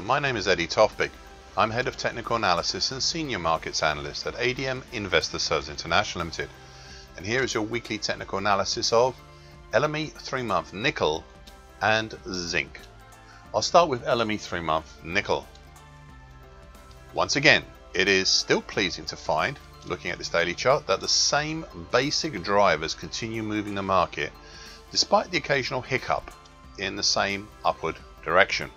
my name is Tofpik. I'm Head of Technical Analysis and Senior Markets Analyst at ADM Investor Services International Limited. And here is your weekly technical analysis of LME 3-month nickel and zinc. I'll start with LME 3-month nickel. Once again, it is still pleasing to find, looking at this daily chart, that the same basic drivers continue moving the market despite the occasional hiccup in the same upward direction.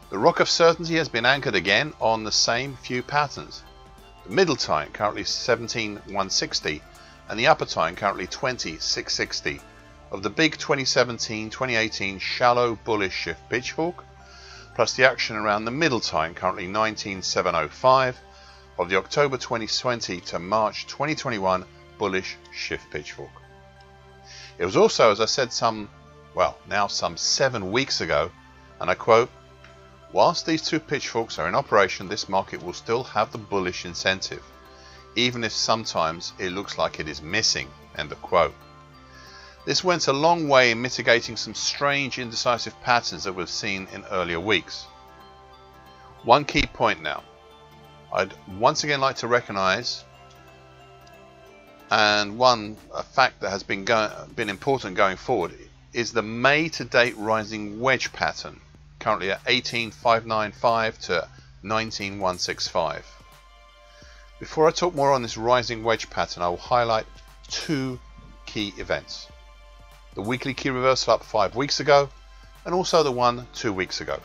The rock of certainty has been anchored again on the same few patterns. The middle time currently 17,160 and the upper time currently 20,660 of the big 2017-2018 shallow bullish shift pitchfork, plus the action around the middle time currently 19,705 of the October 2020 to March 2021 bullish shift pitchfork. It was also, as I said some 7 weeks ago, and I quote, "Whilst these two pitchforks are in operation, this market will still have the bullish incentive, even if sometimes it looks like it is missing." End of quote. This went a long way in mitigating some strange indecisive patterns that we've seen in earlier weeks. One key point now, I'd once again like to recognise, and a fact that has been important going forward, is the May to date rising wedge pattern, currently at 18,595 to 19,165. Before I talk more on this rising wedge pattern, I will highlight two key events. The weekly key reversal up 5 weeks ago, and also the one 2 weeks ago.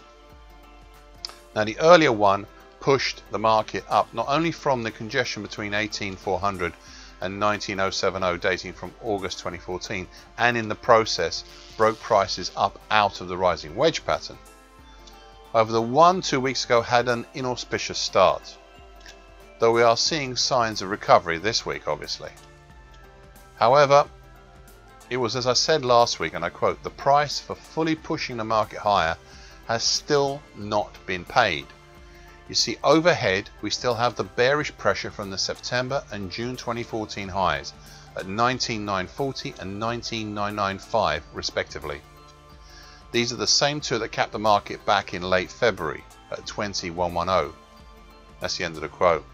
Now the earlier one pushed the market up not only from the congestion between 18,400 and 19,070 dating from August 2014, and in the process broke prices up out of the rising wedge pattern. However, the one 2 weeks ago had an inauspicious start, though we are seeing signs of recovery this week obviously. However, it was, as I said last week, and I quote, "The price for fully pushing the market higher has still not been paid." You see, overhead we still have the bearish pressure from the September and June 2014 highs at 19,940 and 19,995 respectively. These are the same two that capped the market back in late February at 20,110. That's the end of the quote.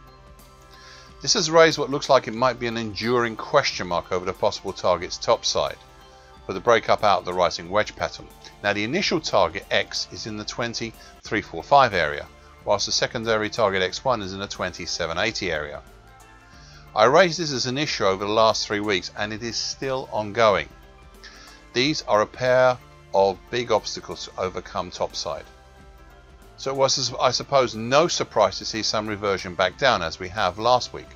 This has raised what looks like it might be an enduring question mark over the possible target's top side for the breakup out of the rising wedge pattern. Now the initial target X is in the 20,345 area, whilst the secondary target X1 is in the 20,780 area. I raised this as an issue over the last 3 weeks and it is still ongoing. These are a pair of big obstacles to overcome topside. So it was, I suppose, no surprise to see some reversion back down as we have last week.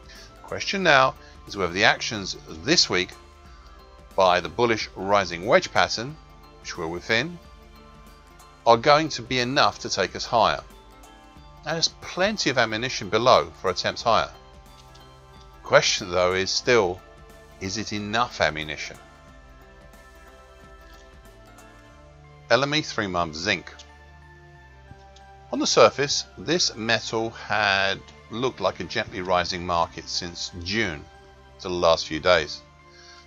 The question now is whether the actions this week by the bullish rising wedge pattern, which we're within, are going to be enough to take us higher. Now there's plenty of ammunition below for attempts higher. The question though is still, is it enough ammunition? LME 3-month zinc. On the surface, this metal had looked like a gently rising market since June to the last few days.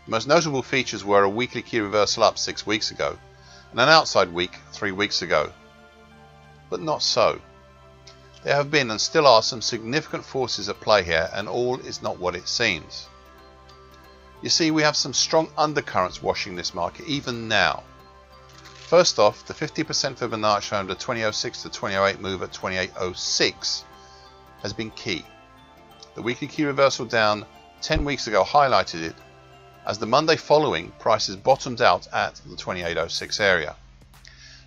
The most notable features were a weekly key reversal up 6 weeks ago and an outside week 3 weeks ago. But not so. There have been and still are some significant forces at play here, and all is not what it seems. You see, we have some strong undercurrents washing this market even now. First off, the 50% Fibonacci under 2006 to 2008 move at 2806 has been key. The weekly key reversal down 10 weeks ago highlighted it, as the Monday following prices bottomed out at the 2806 area.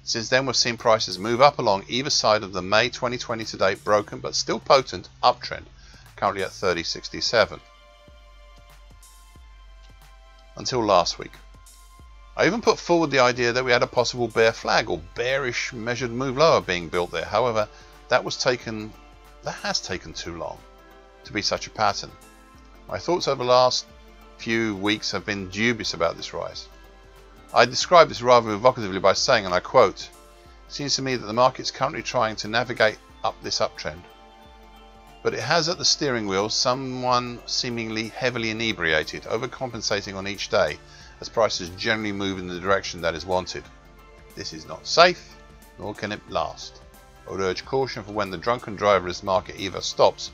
Since then we've seen prices move up along either side of the May 2020 to date broken but still potent uptrend, currently at 3067. Until last week. I even put forward the idea that we had a possible bear flag or bearish measured move lower being built there. However, that has taken too long to be such a pattern. My thoughts over the last few weeks have been dubious about this rise. I describe this rather evocatively by saying, and I quote, "It seems to me that the market is currently trying to navigate up this uptrend, but it has at the steering wheel someone seemingly heavily inebriated, overcompensating on each day as prices generally move in the direction that is wanted. This is not safe, nor can it last." I would urge caution for when the drunken driverless market either stops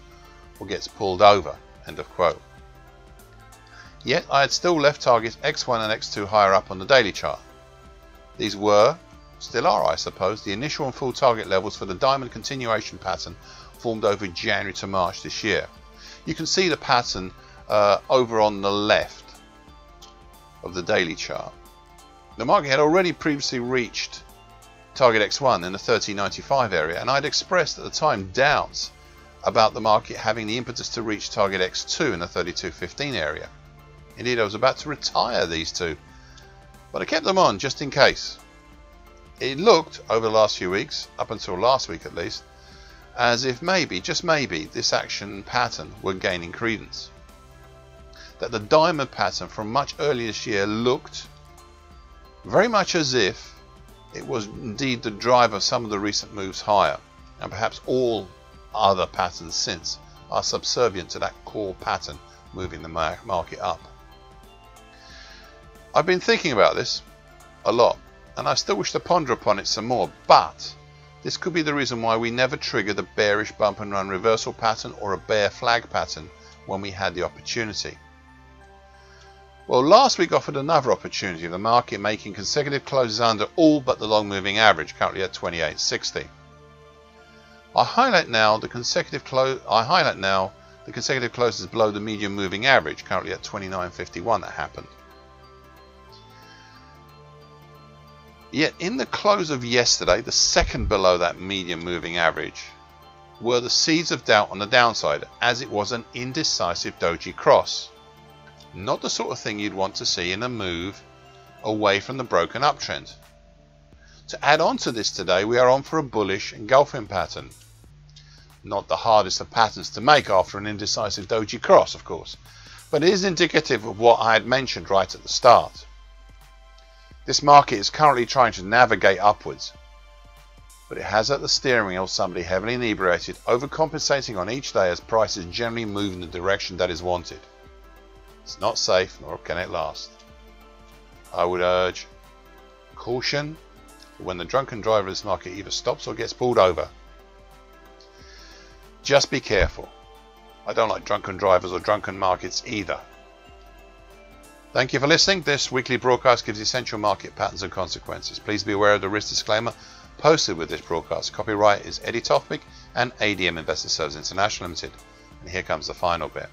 or gets pulled over. End of quote. Yet I had still left targets X1 and X2 higher up on the daily chart. These were, still are I suppose, the initial and full target levels for the diamond continuation pattern formed over January to March this year. You can see the pattern over on the left of the daily chart. The market had already previously reached target X1 in the 1395 area, and I'd expressed at the time doubts about the market having the impetus to reach target X2 in the 3215 area. Indeed, I was about to retire these two, but I kept them on just in case. It looked, over the last few weeks, up until last week at least, as if maybe, just maybe, this action pattern were gaining credence. That the diamond pattern from much earlier this year looked very much as if it was indeed the driver of some of the recent moves higher, and perhaps all other patterns since are subservient to that core pattern moving the market up. I've been thinking about this a lot, and I still wish to ponder upon it some more, but this could be the reason why we never triggered a bearish bump and run reversal pattern or a bear flag pattern when we had the opportunity. Well, last week offered another opportunity, the market making consecutive closes under all but the long moving average, currently at 28.60. I highlight now the consecutive closes below the medium moving average, currently at 29.51 that happened. Yet in the close of yesterday, the second below that medium moving average were the seeds of doubt on the downside, as it was an indecisive doji cross. Not the sort of thing you'd want to see in a move away from the broken uptrend. To add on to this today, we are on for a bullish engulfing pattern. Not the hardest of patterns to make after an indecisive doji cross, of course, but it is indicative of what I had mentioned right at the start. This market is currently trying to navigate upwards, but it has at the steering wheel somebody heavily inebriated, overcompensating on each day as prices generally move in the direction that is wanted. It's not safe, nor can it last. I would urge caution for when the drunken driver of this market either stops or gets pulled over. Just be careful. I don't like drunken drivers or drunken markets either. Thank you for listening. This weekly broadcast gives essential market patterns and consequences. Please be aware of the risk disclaimer posted with this broadcast. Copyright is Eddie Tofpik and ADM Investor Services International Limited. And here comes the final bit.